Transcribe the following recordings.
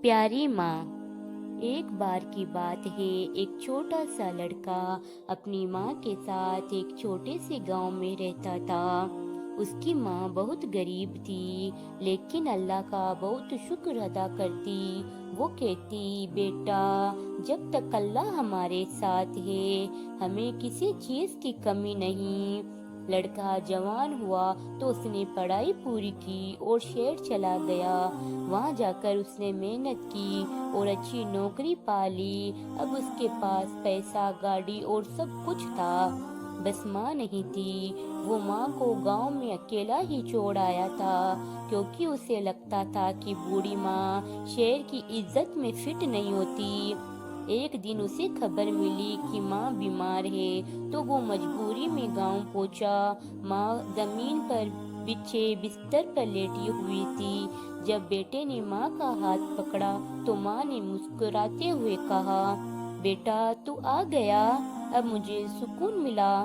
پیاری ماں۔ ایک بار کی بات ہے، ایک چھوٹا سا لڑکا اپنی ماں کے ساتھ ایک چھوٹے سے گاؤں میں رہتا تھا۔ اس کی ماں بہت غریب تھی، لیکن اللہ کا بہت شکر ادا کرتی۔ وہ کہتی، بیٹا، جب تک اللہ ہمارے ساتھ ہے ہمیں کسی چیز کی کمی نہیں۔ لڑکا جوان ہوا تو اس نے پڑھائی پوری کی اور شہر چلا گیا۔ وہاں جا کر اس نے محنت کی اور اچھی نوکری پا لی۔ اب اس کے پاس پیسہ، گاڑی اور سب کچھ تھا، بس ماں نہیں تھی۔ وہ ماں کو گاؤں میں اکیلا ہی چھوڑ آیا تھا، کیونکہ اسے لگتا تھا کہ بوڑھی ماں شہر کی عزت میں فٹ نہیں ہوتی۔ ایک دن اسے خبر ملی کہ ماں بیمار ہے، تو وہ مجبوری میں گاؤں پہنچا۔ ماں زمین پر بچھے بستر پر لیٹی ہوئی تھی۔ جب بیٹے نے ماں کا ہاتھ پکڑا تو ماں نے مسکراتے ہوئے کہا، بیٹا، تو آ گیا، اب مجھے سکون ملا۔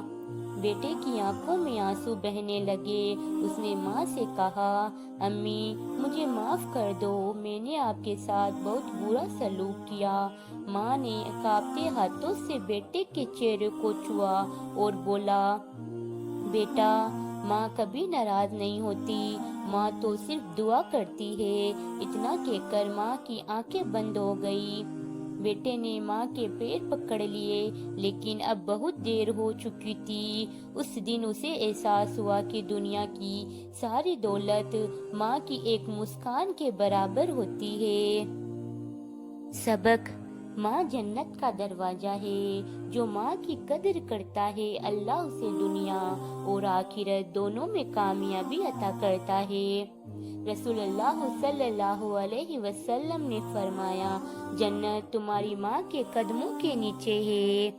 بیٹے کی آنکھوں میں آنسو بہنے لگے۔ اس نے ماں سے کہا، امی، مجھے معاف کر دو، میں نے آپ کے ساتھ بہت برا سلوک کیا۔ ماں نے کانپتے ہاتھوں سے بیٹے کے چہرے کو چھوا اور بولا، بیٹا، ماں کبھی ناراض نہیں ہوتی، ماں تو صرف دعا کرتی ہے۔ اتنا کہہ کر ماں کی آنکھیں بند ہو گئی۔ بیٹے نے ماں کے پیر پکڑ لیے، لیکن اب بہت دیر ہو چکی تھی۔ اس دن اسے احساس ہوا کہ دنیا کی ساری دولت ماں کی ایک مسکان کے برابر ہوتی ہے۔ سبق: ماں جنت کا دروازہ ہے۔ جو ماں کی قدر کرتا ہے، اللہ اسے دنیا اور آخرت دونوں میں کامیابی عطا کرتا ہے۔ رسول اللہ صلی اللہ علیہ وسلم نے فرمایا، جنت تمہاری ماں کے قدموں کے نیچے ہے۔